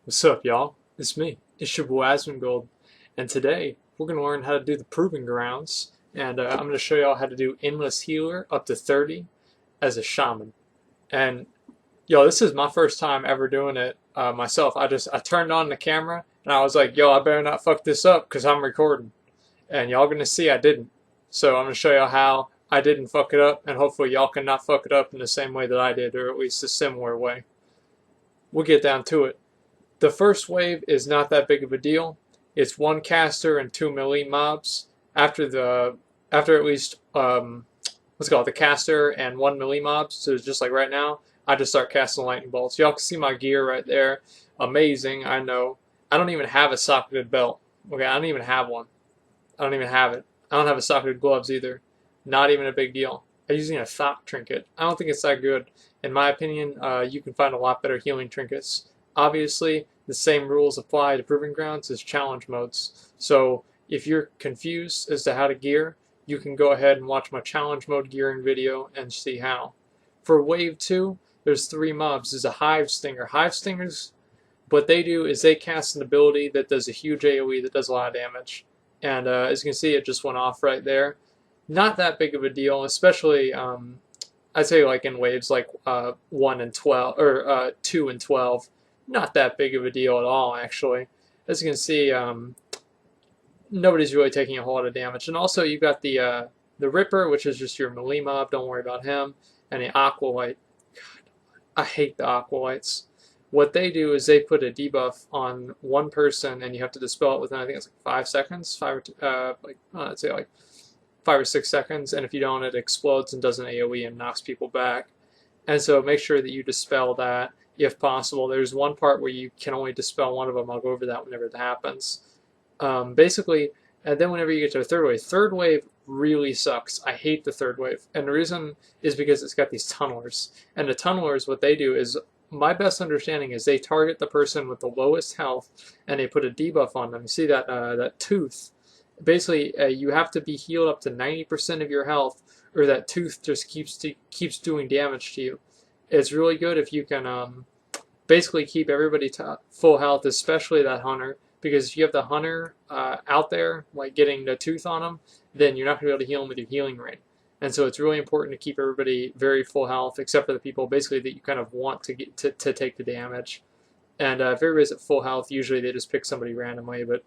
What's up, y'all? It's me. It's your boy Asmongold, and today we're gonna learn how to do the Proving Grounds, and I'm gonna show y'all how to do Endless Healer up to 30 as a Shaman. And yo, this is my first time ever doing it myself. I turned on the camera and I was like, yo, I better not fuck this up because I'm recording, and y'all gonna see I didn't. So I'm gonna show y'all how I didn't fuck it up, and hopefully y'all can not fuck it up in the same way that I did, or at least a similar way. We'll get down to it. The first wave is not that big of a deal. It's one caster and two melee mobs. After at least what's it called, the caster and one melee mob. So it's just like right now, I just start casting lightning bolts. Y'all can see my gear right there. Amazing, I know. I don't even have a socketed belt. Okay, I don't even have one. I don't even have it. I don't have a socketed gloves either. Not even a big deal. I'm using a thought trinket. I don't think it's that good. In my opinion, you can find a lot better healing trinkets. Obviously, the same rules apply to Proving Grounds as challenge modes. So if you're confused as to how to gear, you can go ahead and watch my challenge mode gearing video and see how. For Wave 2, there's three mobs. There's a Hive Stinger. Hive Stingers, what they do is they cast an ability that does a huge AoE that does a lot of damage. And as you can see, it just went off right there. Not that big of a deal, especially I'd say like in waves like 1 and 12 or 2 and 12. Not that big of a deal at all, actually. As you can see, nobody's really taking a whole lot of damage. And also, you've got the Ripper, which is just your melee mob. Don't worry about him. And the Aqualight. God, I hate the Aqualights. What they do is they put a debuff on one person, and you have to dispel it within, I think it's like 5 seconds, I'd say like 5 or 6 seconds. And if you don't, it explodes and does an AOE and knocks people back. And so make sure that you dispel that if possible. There's one part where you can only dispel one of them. I'll go over that whenever it happens. Basically, and then whenever you get to a third wave really sucks. I hate the third wave. And the reason is because it's got these tunnelers. And the tunnelers, what they do is, my best understanding is they target the person with the lowest health and they put a debuff on them. You see that tooth? Basically, you have to be healed up to 90% of your health, or that tooth just keeps doing damage to you. It's really good if you can basically keep everybody to full health, especially that hunter, because if you have the hunter out there, like getting the tooth on them, then you're not going to be able to heal them with your healing ring. And so it's really important to keep everybody very full health, except for the people basically that you kind of want to get to take the damage. And if everybody's at full health, usually they just pick somebody randomly, but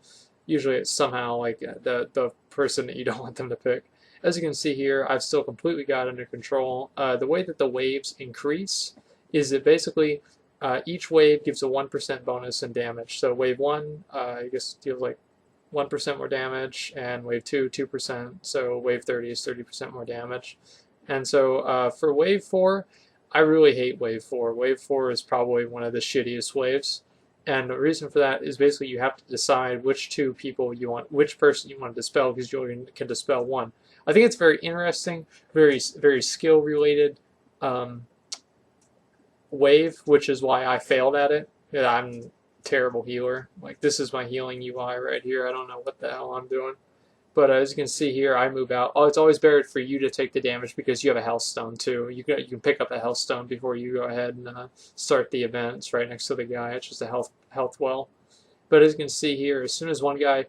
usually it's somehow like the person that you don't want them to pick. As you can see here, I've still completely got under control. The way that the waves increase is that basically each wave gives a 1% bonus in damage. So wave 1, I guess, deals like 1% more damage, and wave 2, 2%. So wave 30 is 30% more damage. And so for wave 4, I really hate wave 4. Wave 4 is probably one of the shittiest waves. And the reason for that is basically you have to decide which which person you want to dispel, because you only can dispel one. I think it's very interesting, very skill related wave, which is why I failed at it. Yeah, I'm a terrible healer. Like, this is my healing UI right here. I don't know what the hell I'm doing. But as you can see here, I move out. Oh, it's always better for you to take the damage because you have a health stone too. You can pick up a health stone before you go ahead and start the event. It's right next to the guy. It's just a health well. But as you can see here, as soon as one guy,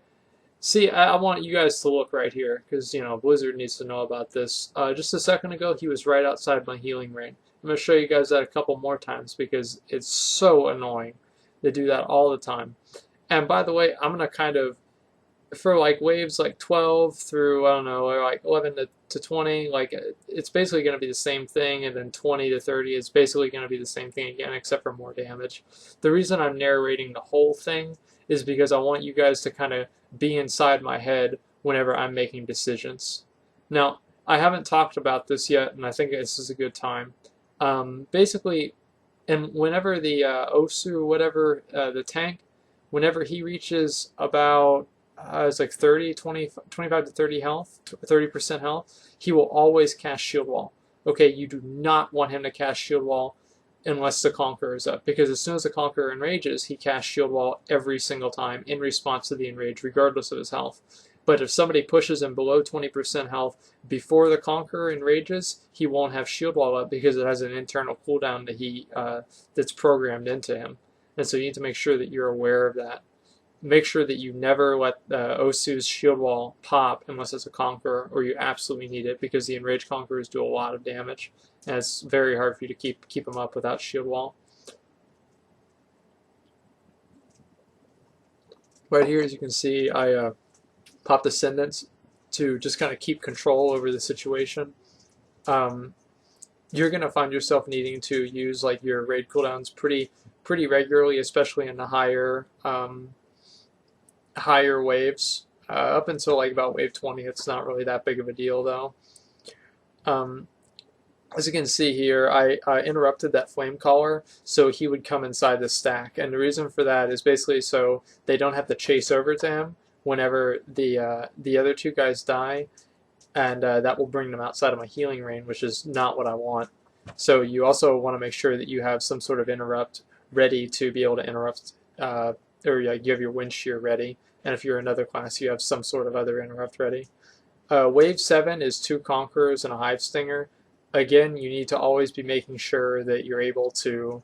see, I want you guys to look right here because Blizzard needs to know about this. Just a second ago, he was right outside my healing ring. I'm going to show you guys that a couple more times because it's so annoying. They do that all the time. And by the way, I'm going to kind of, for like waves like 12 through, I don't know, or like 11 to 20, like it's basically going to be the same thing, and then 20 to 30 is basically going to be the same thing again, except for more damage. The reason I'm narrating the whole thing is because I want you guys to kind of be inside my head whenever I'm making decisions. Now, I haven't talked about this yet, and I think this is a good time. Basically, and whenever the Osu, whatever, the tank, whenever he reaches about it's like 25 to 30 health, 30% health, he will always cast Shield Wall. Okay, you do not want him to cast Shield Wall unless the Conqueror is up, because as soon as the Conqueror enrages, he casts Shield Wall every single time in response to the enrage, regardless of his health. But if somebody pushes him below 20% health before the Conqueror enrages, he won't have Shield Wall up because it has an internal cooldown that that's programmed into him. and so you need to make sure that you're aware of that. Make sure that you never let Osu's shield wall pop unless it's a Conqueror, or you absolutely need it, because the enraged Conquerors do a lot of damage, and it's very hard for you to keep them up without shield wall. Right here, as you can see, I popped Ascendance to just kind of keep control over the situation. You're going to find yourself needing to use like your raid cooldowns pretty regularly, especially in the higher waves. Up until like about wave 20, it's not really that big of a deal though. As you can see here, I interrupted that flame caller so he would come inside the stack, and the reason for that is basically so they don't have to chase over to him whenever the other two guys die, and that will bring them outside of my healing range, which is not what I want. So you also want to make sure that you have some sort of interrupt ready to be able to interrupt, or you have your wind shear ready, and if you're another class, you have some sort of other interrupt ready. Wave 7 is 2 Conquerors and a Hive Stinger. Again, you need to always be making sure that you're able to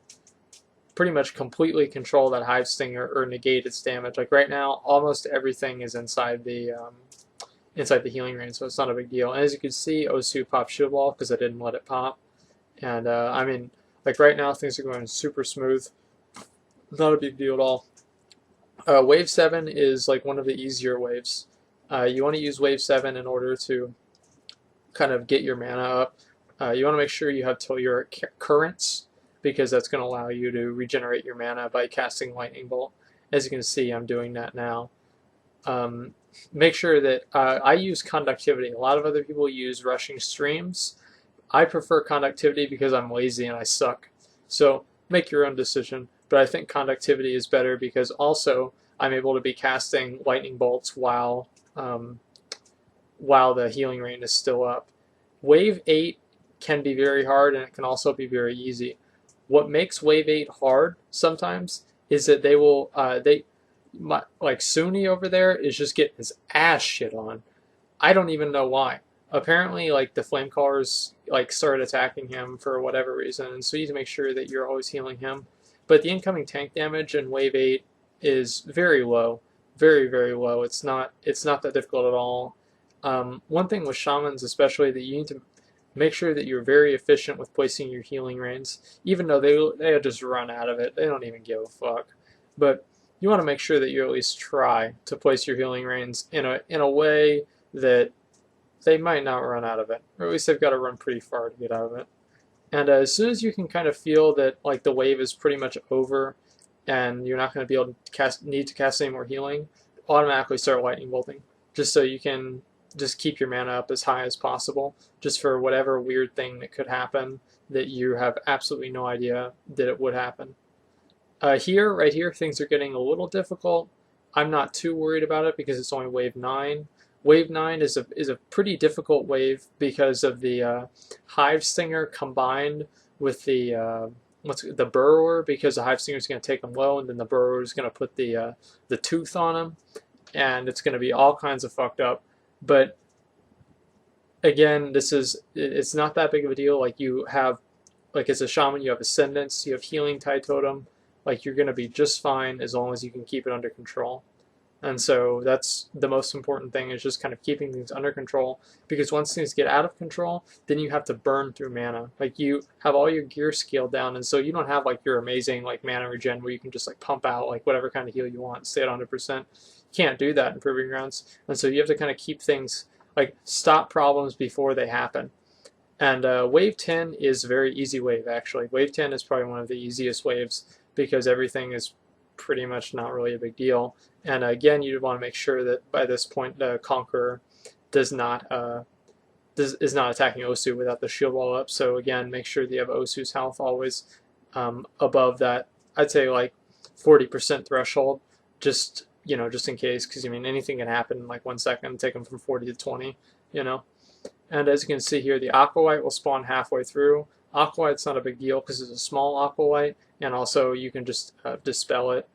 pretty much completely control that Hive Stinger or negate its damage. Like right now, almost everything is inside the healing range, so it's not a big deal. And as you can see, Osu popped shield wall because I didn't let it pop. And I mean, like right now, things are going super smooth. Not a big deal at all. Wave 7 is like one of the easier waves. You want to use Wave 7 in order to kind of get your mana up. You want to make sure you have Telluric Currents, because that's going to allow you to regenerate your mana by casting Lightning Bolt. As you can see, I'm doing that now. Make sure that I use Conductivity. A lot of other people use Rushing Streams. I prefer Conductivity because I'm lazy and I suck. So make your own decision. But I think Conductivity is better because also I'm able to be casting Lightning Bolts while the healing rain is still up. Wave 8 can be very hard, and it can also be very easy. What makes Wave 8 hard sometimes is that they will, like Sunni over there is just getting his ass shit on. I don't even know why. Apparently, like the Flamecallers like started attacking him for whatever reason, and so you need to make sure that you're always healing him. But the incoming tank damage in Wave 8 is very low, very, very low. It's not that difficult at all. One thing with Shamans especially that you need to make sure that you're very efficient with placing your healing rains, even though they'll just run out of it. They don't even give a fuck. But you want to make sure that you at least try to place your healing rains in a way that they might not run out of it, or at least they've got to run pretty far to get out of it. And as soon as you can kind of feel that like the wave is pretty much over, and you're not going to be able to need to cast any more healing, automatically start lightning bolting, just so you can just keep your mana up as high as possible, just for whatever weird thing that could happen that you have absolutely no idea that it would happen. Right here, things are getting a little difficult. I'm not too worried about it because it's only wave 9. Wave 9 is a pretty difficult wave because of the Hive Stinger combined with the Burrower, because the Hive Stinger is going to take them low, and then the Burrower is going to put the Tooth on them, and it's going to be all kinds of fucked up. But again, it's not that big of a deal. Like you have, like as a shaman, you have Ascendance, you have Healing Tide Totem. Like you're going to be just fine as long as you can keep it under control. And so that's the most important thing, is just kind of keeping things under control, because once things get out of control, then you have to burn through mana. Like you have all your gear scaled down, and so you don't have like your amazing like mana regen where you can just like pump out like whatever kind of heal you want and stay at 100%. You can't do that in Proving Grounds, and so you have to kind of keep things, like stop problems before they happen. And Wave 10 is a very easy wave, actually. Wave 10 is probably one of the easiest waves because everything is pretty much not really a big deal. And again, you want to make sure that by this point the Conqueror is not attacking Osu without the shield wall up. So again, make sure that you have Osu's health always above that, I'd say like 40% threshold, just in case, because I mean anything can happen in like 1 second, take them from 40 to 20, And as you can see here, the Aqua White will spawn halfway through. Aqua White's not a big deal because it's a small Aqua White, and also you can just dispel it.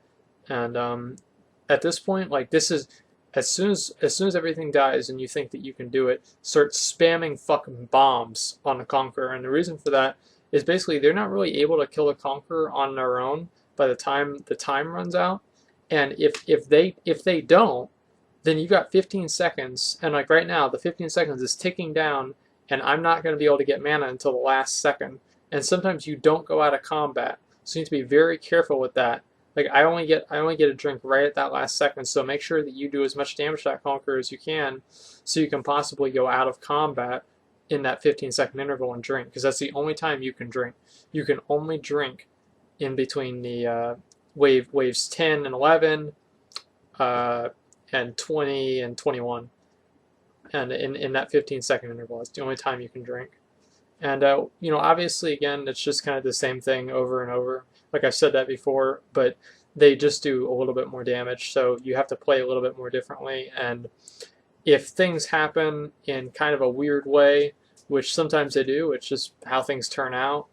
And at this point, like this is as soon as everything dies and you think that you can do it, start spamming fucking bombs on the Conqueror. And the reason for that is basically they're not really able to kill the Conqueror on their own, by the time the time runs out. And if they don't, then you got 15 seconds, and like right now, the 15 seconds is ticking down, and I'm not going to be able to get mana until the last second. And sometimes you don't go out of combat, so you need to be very careful with that. Like I only get a drink right at that last second, so make sure that you do as much damage to that Conqueror as you can, so you can possibly go out of combat in that 15-second interval and drink, because that's the only time you can drink. You can only drink in between the waves 10 and 11. And 20 and 21, and in that 15-second interval, it's the only time you can drink. And obviously, again, it's just kind of the same thing over and over. Like I've said that before, but they just do a little bit more damage, so you have to play a little bit more differently. And if things happen in kind of a weird way, which sometimes they do, it's just how things turn out,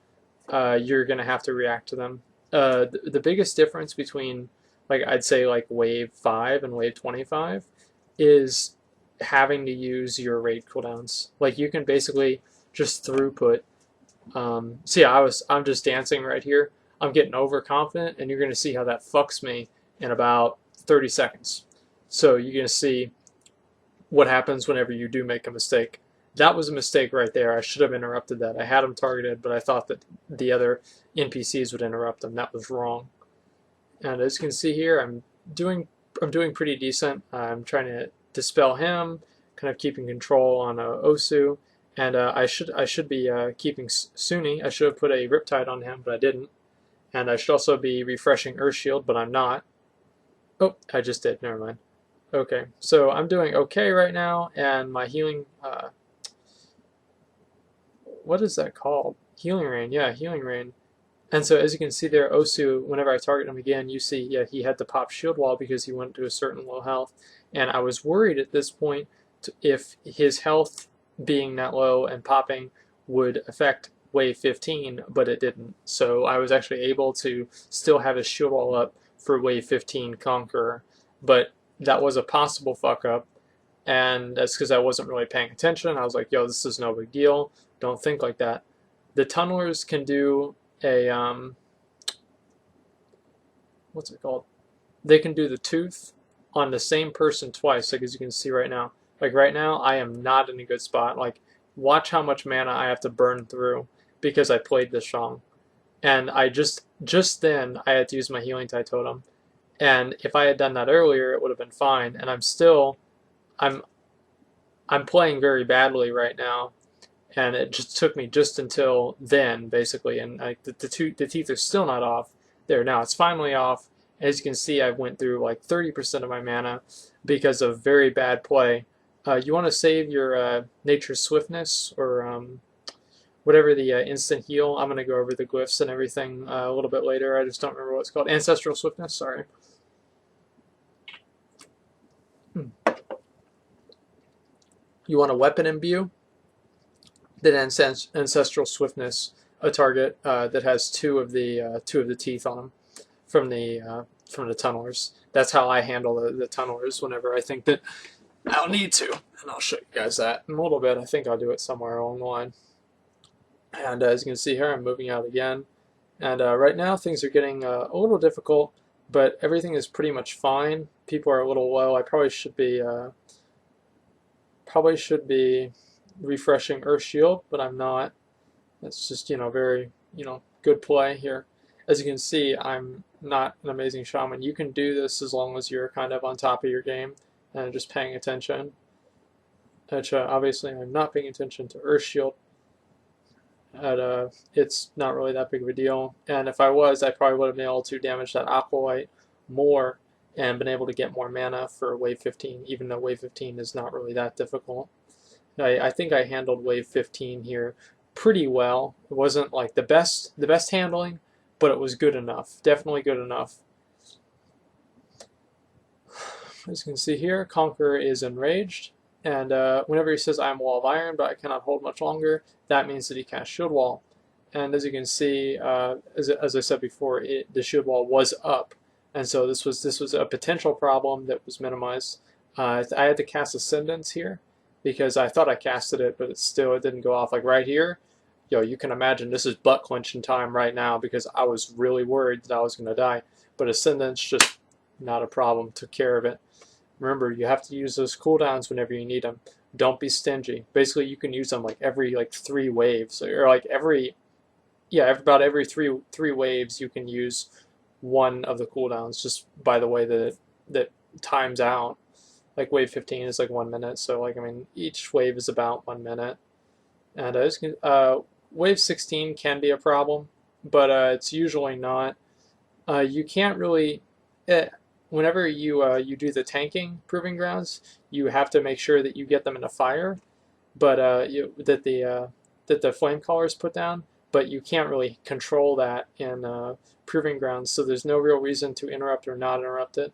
you're going to have to react to them. The biggest difference between, like I'd say, like wave 5 and wave 25 is having to use your raid cooldowns. Like you can basically just throughput. See, I'm just dancing right here. I'm getting overconfident, and you're going to see how that fucks me in about 30 seconds. So you're going to see what happens whenever you do make a mistake. That was a mistake right there. I should have interrupted that. I had him targeted, but I thought that the other NPCs would interrupt him. That was wrong. And as you can see here, I'm doing pretty decent. I'm trying to dispel him, kind of keeping control on Osu, and I should be keeping Sunni. I should have put a Riptide on him, but I didn't. And I should also be refreshing Earthshield, but I'm not. Oh, I just did. Never mind. Okay, so I'm doing okay right now, and my healing. What is that called? Healing Rain. Yeah, Healing Rain. And so as you can see there, Osu, whenever I target him again, you see, yeah, he had to pop shield wall because he went to a certain low health. And I was worried at this point if his health being that low and popping would affect wave 15, but it didn't. So I was actually able to still have his shield wall up for wave 15 Conqueror. But that was a possible fuck up. And that's because I wasn't really paying attention. I was like, yo, this is no big deal. Don't think like that. The tunnelers can do a what's it called? They can do the tooth on the same person twice, like as you can see right now. Like right now, I am not in a good spot. Like, watch how much mana I have to burn through because I played this wrong. And I just then I had to use my Healing Tide Totem. And if I had done that earlier, it would have been fine. And I'm playing very badly right now. And it just took me just until then, basically, and like the teeth are still not off. There, now it's finally off. As you can see, I went through like 30% of my mana because of very bad play. You want to save your Nature's Swiftness or whatever the instant heal. I'm going to go over the glyphs and everything a little bit later. I just don't remember what it's called. Ancestral Swiftness, sorry. You want a Weapon Imbue that Ancestral Swiftness a target that has two of the teeth on them from the tunnelers. That's how I handle the tunnelers whenever I think that I'll need to, and I'll show you guys that in a little bit. I think I'll do it somewhere along the line. And as you can see here, I'm moving out again, and right now things are getting a little difficult, but everything is pretty much fine. People are a little low. I probably should be refreshing Earthshield, but I'm not. That's just, very, good play here. As you can see, I'm not an amazing shaman. You can do this as long as you're kind of on top of your game and just paying attention. Which, obviously, I'm not paying attention to Earthshield. It's not really that big of a deal. And if I was, I probably would have been able to damage that Aqualite more and been able to get more mana for wave 15, even though wave 15 is not really that difficult. I think I handled wave 15 here pretty well. It wasn't like the best handling, but it was good enough. Definitely good enough. As you can see here, Conqueror is enraged, and whenever he says I'm Wall of Iron, but I cannot hold much longer, that means that he casts Shield Wall. And as you can see, as I said before, the Shield Wall was up, and so this was a potential problem that was minimized. I had to cast Ascendance here, because I thought I casted it, but it didn't go off. Like right here, yo, you can imagine this is butt clenching time right now because I was really worried that I was going to die. But Ascendant's just not a problem. Took care of it. Remember, you have to use those cooldowns whenever you need them. Don't be stingy. Basically, you can use them like every like 3 waves, or like about every three waves you can use one of the cooldowns. Just by the way that times out. Like wave 15 is like 1 minute, so like I mean each wave is about 1 minute. And wave 16 can be a problem, but it's usually not. You can't really. Whenever you do the tanking proving grounds, you have to make sure that you get them in a fire, but that the flame callers put down. But you can't really control that in proving grounds, so there's no real reason to interrupt or not interrupt it.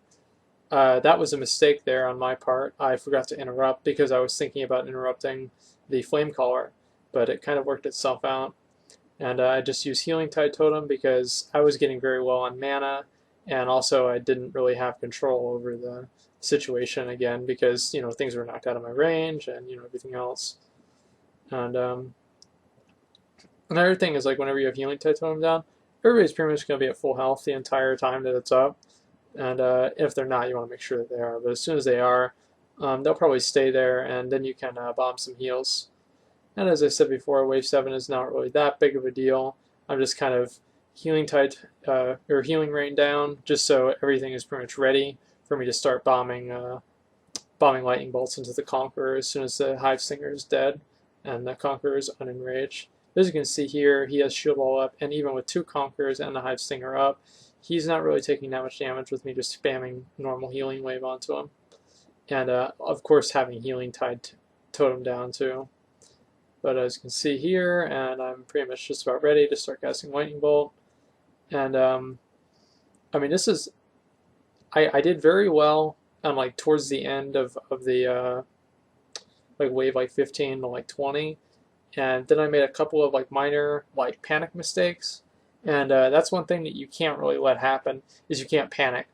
That was a mistake there on my part. I forgot to interrupt because I was thinking about interrupting the flame caller, but it kind of worked itself out. And I just used Healing Tide Totem because I was getting very low on mana, and also I didn't really have control over the situation again because things were knocked out of my range and everything else. And another thing is like whenever you have Healing Tide Totem down, everybody's pretty much going to be at full health the entire time that it's up. And if they're not, you want to make sure that they are. But as soon as they are, they'll probably stay there, and then you can bomb some heals. And as I said before, Wave 7 is not really that big of a deal. I'm just kind of healing tide or healing rain down, just so everything is pretty much ready for me to start bombing lightning bolts into the Conqueror as soon as the Hive Stinger is dead and the Conqueror is unenraged. As you can see here, he has Shield Wall up, and even with 2 Conquerors and the Hive Stinger up, he's not really taking that much damage with me just spamming normal healing wave onto him. And of course having Healing Tide Totem down too. But as you can see here, and I'm pretty much just about ready to start casting Lightning Bolt. And I mean, this is, I did very well on like towards the end of the like wave like 15 to like 20. And then I made a couple of like minor like panic mistakes. And that's one thing that you can't really let happen is you can't panic.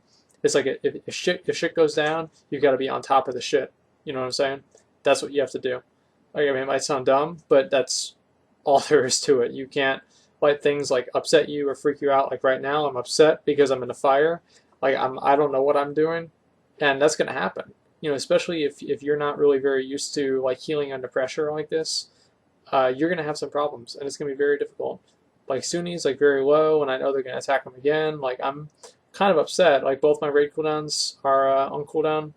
It's like if shit goes down, you've got to be on top of the shit. You know what I'm saying? That's what you have to do. Like, I mean, it might sound dumb, but that's all there is to it. You can't let things like upset you or freak you out. Like right now, I'm upset because I'm in a fire. Like I don't know what I'm doing, and that's gonna happen. Especially if you're not really very used to like healing under pressure like this, you're gonna have some problems, and it's gonna be very difficult. Like Sunni's like very low, and I know they're gonna attack him again. Like I'm kind of upset. Like both my raid cooldowns are on cooldown.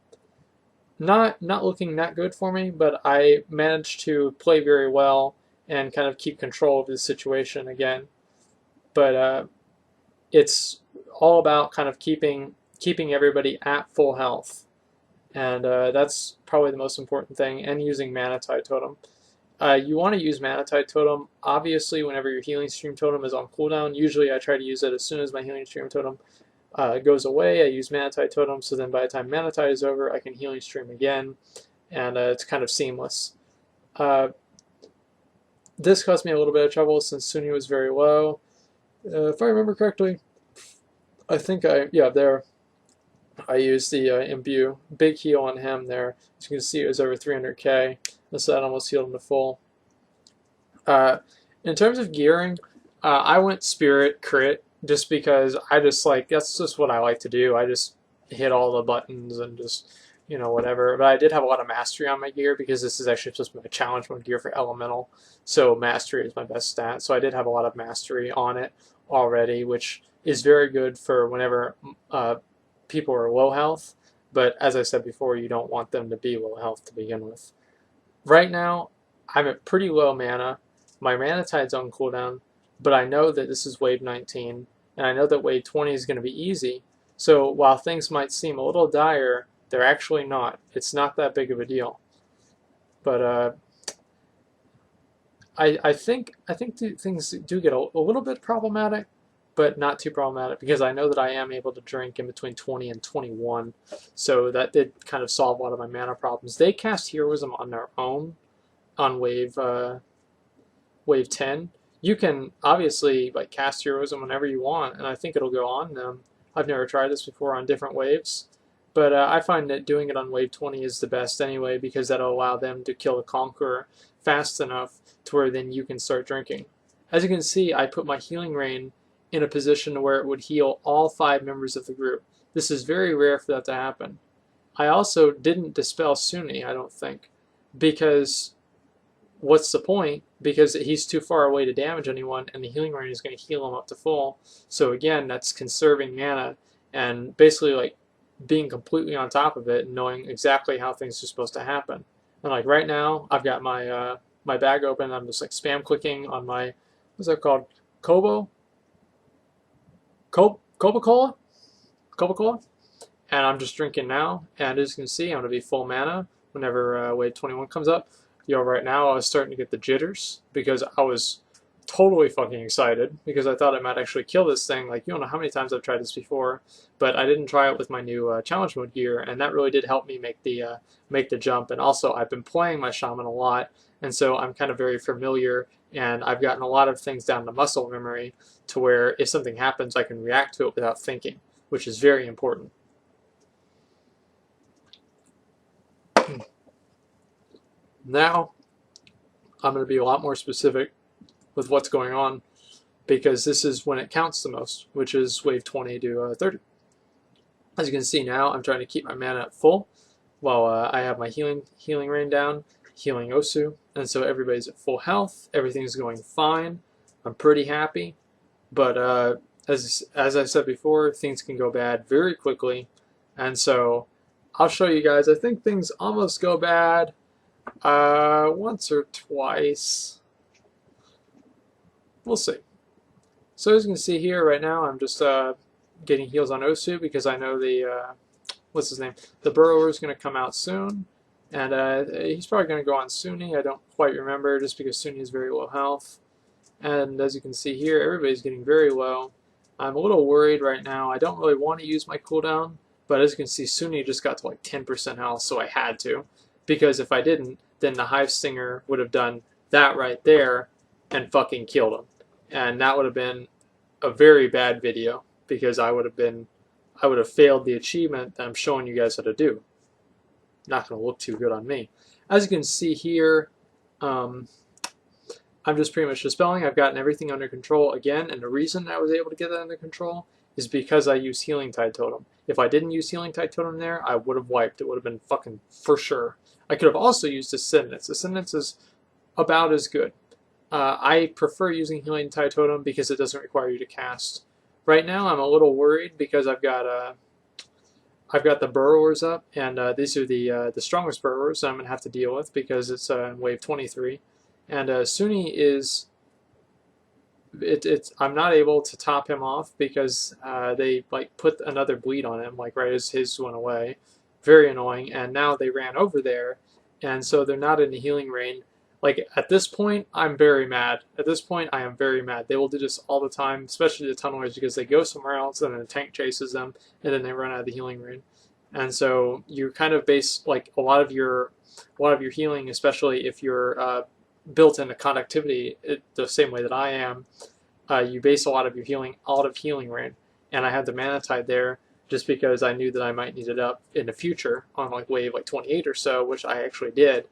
Not looking that good for me, but I managed to play very well and kind of keep control of the situation again. But it's all about kind of keeping everybody at full health, and that's probably the most important thing. And using Mana Tide Totem. You want to use Mana Tide Totem, obviously, whenever your Healing Stream Totem is on cooldown. Usually I try to use it as soon as my Healing Stream Totem goes away. I use Mana Tide Totem, so then by the time Mana Tide is over, I can Healing Stream again, and it's kind of seamless. This caused me a little bit of trouble since Sunni was very low. If I remember correctly, I think I used the Imbue. Big heal on him there. As you can see, it was over 300k. So that almost healed him to full. In terms of gearing, I went Spirit Crit just because that's just what I like to do. I just hit all the buttons and just, whatever. But I did have a lot of Mastery on my gear because this is actually supposed to be a challenge mode gear for Elemental. So Mastery is my best stat. So I did have a lot of Mastery on it already, which is very good for whenever people are low health. But as I said before, you don't want them to be low health to begin with. Right now, I'm at pretty low mana. My Mana Tide's on cooldown, but I know that this is wave 19, and I know that wave 20 is going to be easy. So while things might seem a little dire, they're actually not. It's not that big of a deal. But I think things do get a little bit problematic, but not too problematic because I know that I am able to drink in between 20 and 21, so that did kind of solve a lot of my mana problems. They cast Heroism on their own on wave 10. You can obviously like cast Heroism whenever you want, and I think it'll go on them. I've never tried this before on different waves, but I find that doing it on wave 20 is the best anyway because that'll allow them to kill the Conqueror fast enough to where then you can start drinking. As you can see, I put my healing rain in a position where it would heal all 5 members of the group. This is very rare for that to happen. I also didn't dispel Sunni, I don't think, because what's the point? Because he's too far away to damage anyone, and the healing rain is going to heal him up to full. So again, that's conserving mana and basically like being completely on top of it and knowing exactly how things are supposed to happen. And like right now, I've got my my bag open. I'm just like spam clicking on my, what's that called? Kobo? Coca-Cola? Coca-Cola? And I'm just drinking now. And as you can see, I'm going to be full mana whenever wave 21 comes up. Right now I was starting to get the jitters because I was totally fucking excited because I thought I might actually kill this thing. Like, you don't know how many times I've tried this before, but I didn't try it with my new challenge mode gear, and that really did help me make the jump. And also, I've been playing my shaman a lot, and so I'm kind of very familiar, and I've gotten a lot of things down to muscle memory to where if something happens, I can react to it without thinking, which is very important. Now, I'm going to be a lot more specific with what's going on because this is when it counts the most, which is wave 20 to 30. As you can see now, I'm trying to keep my mana at full while I have my healing rain down, healing Osu, and so everybody's at full health. Everything's going fine. I'm pretty happy, but as I said before, things can go bad very quickly, and so I'll show you guys. I think things almost go bad once or twice. We'll see. So as you can see here right now, I'm just getting heals on Osu because I know the what's his name? The Burrower is going to come out soon, and he's probably going to go on Sunni. I don't quite remember just because Sunni is very low health. And as you can see here, everybody's getting very low. I'm a little worried right now. I don't really want to use my cooldown, but as you can see, Sunni just got to like 10% health, so I had to. Because if I didn't, then the Hive Stinger would have done that right there and fucking killed him. And that would have been a very bad video because I would have failed the achievement that I'm showing you guys how to do. Not going to look too good on me. As you can see here, I'm just pretty much dispelling. I've gotten everything under control again, and the reason I was able to get that under control is because I used Healing Tide Totem. If I didn't use Healing Tide Totem there, I would have wiped. It would have been fucking for sure. I could have also used Ascendance. Ascendance is about as good. I prefer using Healing Tide Totem because it doesn't require you to cast. Right now, I'm a little worried because I've got the Burrowers up, and these are the strongest Burrowers I'm gonna have to deal with because it's in wave 23, and Sunni is. I'm not able to top him off because they like put another bleed on him like right as his went away. Very annoying, and now they ran over there, and so they're not in the healing rain. Like at this point, I'm very mad. At this point, I am very mad. They will do this all the time, especially the tunnelers, because they go somewhere else and then the tank chases them, and then they run out of the healing rain. And so you kind of base like a lot of your healing, especially if you're built into conductivity the same way that I am. You base a lot of your healing out of healing rain, and I had the mana tide there just because I knew that I might need it up in the future on like wave like 28 or so, which I actually did,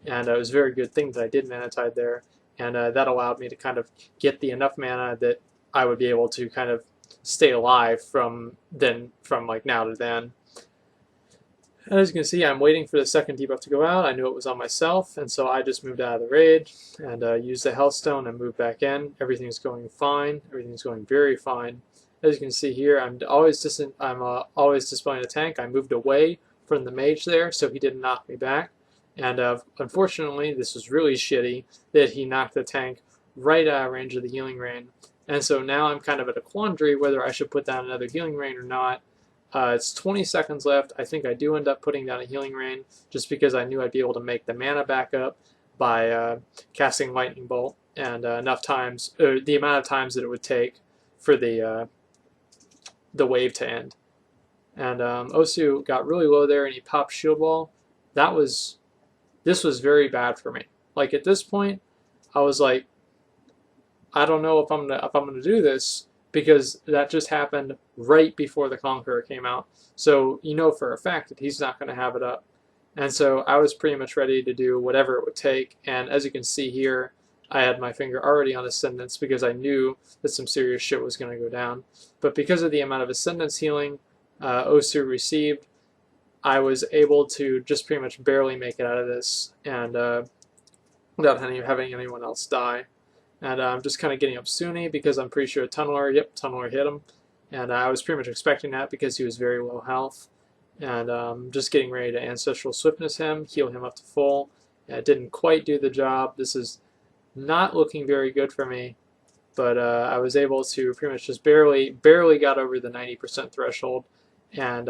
and it was a very good thing that I did mana tide there, and that allowed me to kind of get the enough mana that I would be able to kind of stay alive from like now to then. And as you can see, I'm waiting for the second debuff to go out. I knew it was on myself, and so I just moved out of the raid and used the Healthstone and moved back in. Everything's going fine. Everything's going very fine. As you can see here, I'm always displaying a tank. I moved away from the mage there, so he didn't knock me back. And unfortunately, this was really shitty that he knocked the tank right out of range of the healing rain. And so now I'm kind of at a quandary whether I should put down another healing rain or not. It's 20 seconds left. I think I do end up putting down a healing rain just because I knew I'd be able to make the mana back up by casting lightning bolt and enough times, the amount of times that it would take for the wave to end. And Osu got really low there and he popped shield wall. This was very bad for me. Like at this point, I was like, I don't know if I'm gonna do this, because that just happened right before the Conqueror came out. So you know for a fact that he's not going to have it up. And so I was pretty much ready to do whatever it would take. And as you can see here, I had my finger already on Ascendance because I knew that some serious shit was going to go down. But because of the amount of Ascendance healing Osu received, I was able to just pretty much barely make it out of this, and without having anyone else die. And I'm just kind of getting up Suni because I'm pretty sure Tunneler hit him. And I was pretty much expecting that because he was very low health. And just getting ready to Ancestral Swiftness him, heal him up to full. It didn't quite do the job. This is not looking very good for me. But I was able to pretty much just barely got over the 90% threshold. And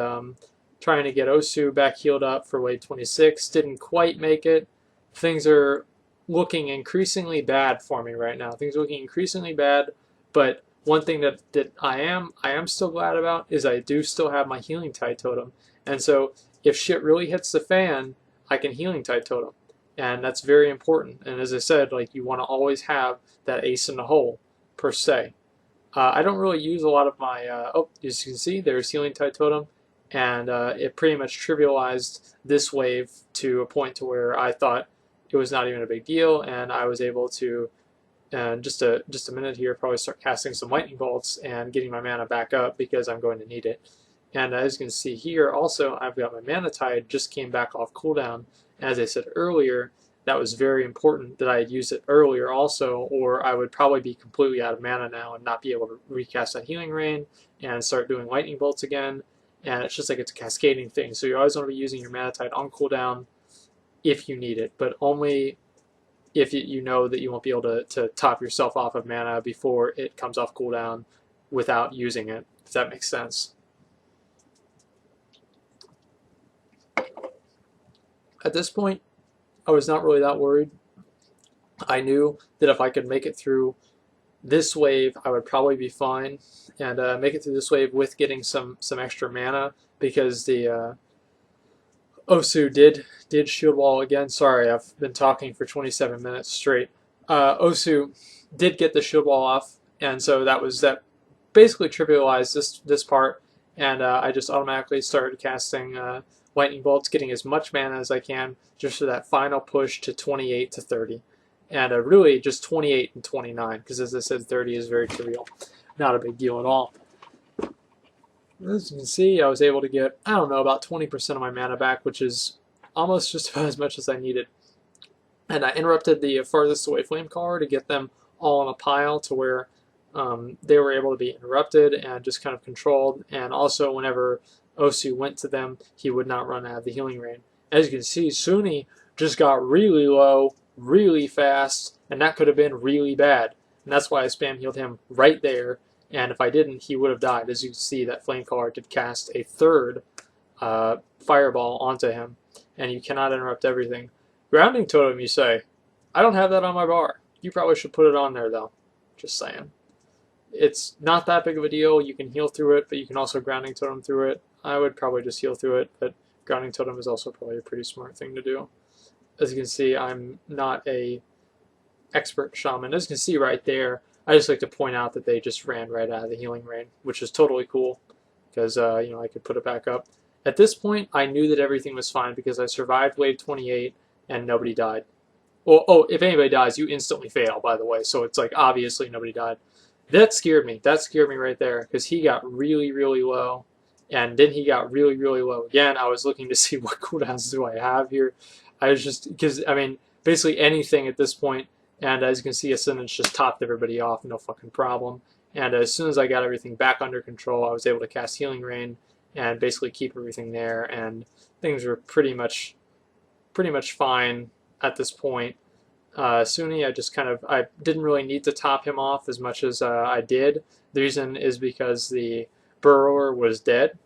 trying to get Osu back healed up for wave 26. Didn't quite make it. Things are looking increasingly bad for me right now. Things are looking increasingly bad, but one thing that I am still glad about is I do still have my Healing Tide Totem. And so if shit really hits the fan, I can Healing Tide Totem. And that's very important. And as I said, like, you want to always have that ace in the hole, per se. I don't really use a lot of my, as you can see, there's Healing Tide Totem. And it pretty much trivialized this wave to a point to where I thought it was not even a big deal, and I was able to, just a minute here, probably start casting some lightning bolts and getting my mana back up because I'm going to need it. And as you can see here, also I've got my Mana Tide just came back off cooldown. As I said earlier, that was very important that I had used it earlier also, or I would probably be completely out of mana now and not be able to recast that Healing Rain and start doing lightning bolts again. And it's just like it's a cascading thing, so you always want to be using your Mana Tide on cooldown if you need it, but only if you know that you won't be able to top yourself off of mana before it comes off cooldown without using it, if that makes sense. At this point, I was not really that worried. I knew that if I could make it through this wave, I would probably be fine, and make it through this wave with getting some extra mana, because the Osu did shield wall again. Sorry, I've been talking for 27 minutes straight. Osu did get the shield wall off, and so that basically trivialized this part, and I just automatically started casting lightning bolts, getting as much mana as I can just for that final push to 28 to 30. And really just 28 and 29, because as I said, 30 is very trivial. Not a big deal at all. As you can see, I was able to get, I don't know, about 20% of my mana back, which is almost just about as much as I needed. And I interrupted the farthest away Flamecaller to get them all in a pile to where they were able to be interrupted and just kind of controlled. And also, whenever Osu went to them, he would not run out of the Healing Rain. As you can see, Suni just got really low, really fast, and that could have been really bad. And that's why I spam healed him right there. And if I didn't, he would have died. As you can see, that Flamecaller did cast a third fireball onto him, and you cannot interrupt everything. Grounding Totem, you say? I don't have that on my bar. You probably should put it on there, though. Just saying. It's not that big of a deal. You can heal through it, but you can also Grounding Totem through it. I would probably just heal through it, but Grounding Totem is also probably a pretty smart thing to do. As you can see, I'm not a expert shaman. As you can see right there, I just like to point out that they just ran right out of the Healing Rain, which is totally cool, because I could put it back up. At this point, I knew that everything was fine because I survived wave 28 and nobody died. Well, if anybody dies, you instantly fail, by the way, so it's like obviously nobody died. That scared me. That scared me right there, because he got really, really low, and then he got really, really low again. I was looking to see what cooldowns do I have here. I was just, because, I mean, basically anything at this point. And as you can see, Ascendance just topped everybody off, no fucking problem. And as soon as I got everything back under control, I was able to cast Healing Rain and basically keep everything there. And things were pretty much fine at this point. Suni, I didn't really need to top him off as much as I did. The reason is because the Burrower was dead.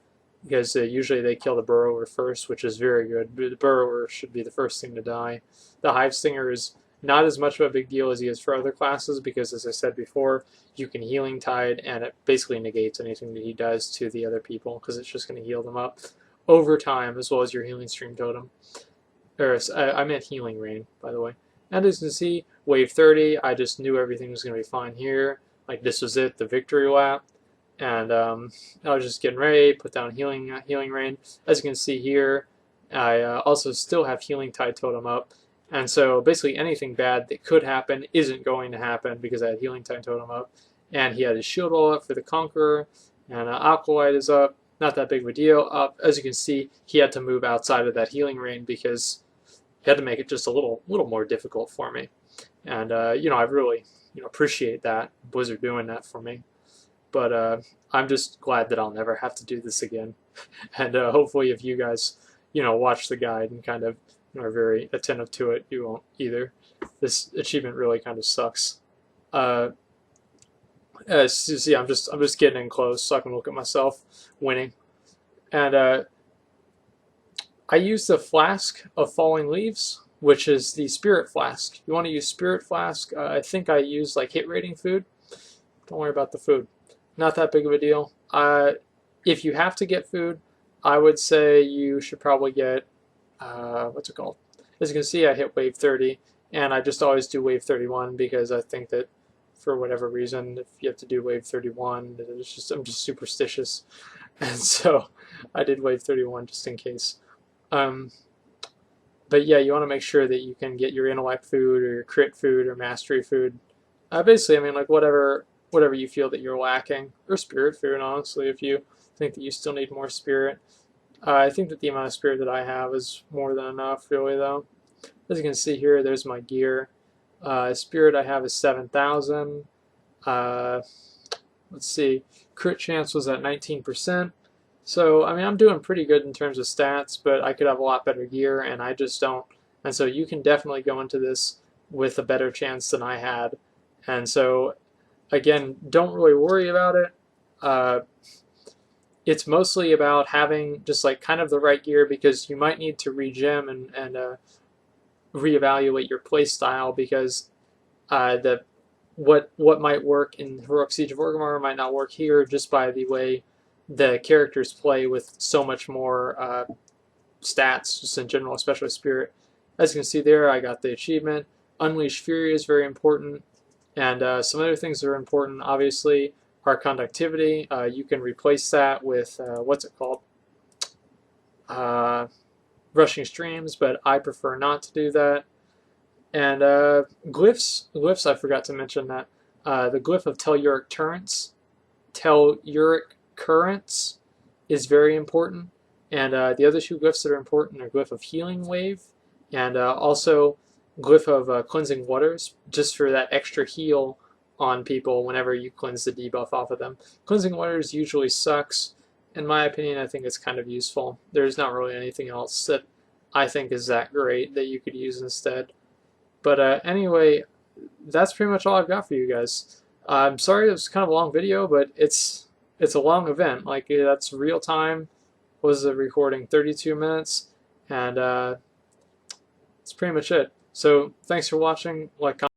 Because usually they kill the Burrower first, which is very good. The Burrower should be the first thing to die. The Hive Stinger is not as much of a big deal as he is for other classes, because as I said before, you can Healing Tide, and it basically negates anything that he does to the other people, because it's just going to heal them up over time, as well as your Healing Stream Totem. I meant Healing Rain, by the way. And as you can see, wave 30, I just knew everything was going to be fine here. Like, this was it, the victory lap. And I was just getting ready, put down Healing Rain. As you can see here, I also still have Healing Tide Totem up. And so basically anything bad that could happen isn't going to happen because I had Healing Time Totem up. And he had his shield wall up for the Conqueror, and Aqualight is up. Not that big of a deal. As you can see, he had to move outside of that healing ring because he had to make it just a little more difficult for me. And I really appreciate that Blizzard doing that for me. But I'm just glad that I'll never have to do this again. And hopefully, if you guys watch the guide and kind of are very attentive to it, you won't either. This achievement really kind of sucks. See, I'm just getting in close so I can look at myself winning. And I use the Flask of Falling Leaves, which is the Spirit Flask. You want to use Spirit Flask. I think I use like hit rating food. Don't worry about the food. Not that big of a deal. If you have to get food, I would say you should probably get, what's it called? As you can see, I hit wave 30, and I just always do wave 31 because I think that for whatever reason, if you have to do wave 31, I'm just superstitious. And so I did wave 31 just in case. But yeah, you want to make sure that you can get your intellect food or your crit food or mastery food. Basically, I mean, like whatever you feel that you're lacking, or spirit food, honestly, if you think that you still need more spirit. I think that the amount of spirit that I have is more than enough, really, though. As you can see here, there's my gear. Spirit I have is 7,000. Let's see, crit chance was at 19%. So, I mean, I'm doing pretty good in terms of stats, but I could have a lot better gear, and I just don't. And so you can definitely go into this with a better chance than I had. And so, again, don't really worry about it. It's mostly about having just like kind of the right gear, because you might need to regem and reevaluate your play style, because what might work in Heroic Siege of Orgrimmar might not work here, just by the way the characters play with so much more stats just in general, especially Spirit. As you can see there, I got the achievement. Unleash Fury is very important, and some other things that are important, obviously, are conductivity. You can replace that with what's it called? Rushing Streams, but I prefer not to do that. And glyphs, I forgot to mention that. The glyph of Telluric Currents is very important. And the other two glyphs that are important are Glyph of Healing Wave, and also Glyph of Cleansing Waters, just for that extra heal on people whenever you cleanse the debuff off of them. Cleansing Waters usually sucks. In my opinion, I think it's kind of useful. There's not really anything else that I think is that great that you could use instead. But anyway, that's pretty much all I've got for you guys. I'm sorry it was kind of a long video, but it's a long event. Like, that's real time. Was the recording 32 minutes, and that's pretty much it. So thanks for watching. Like, comment.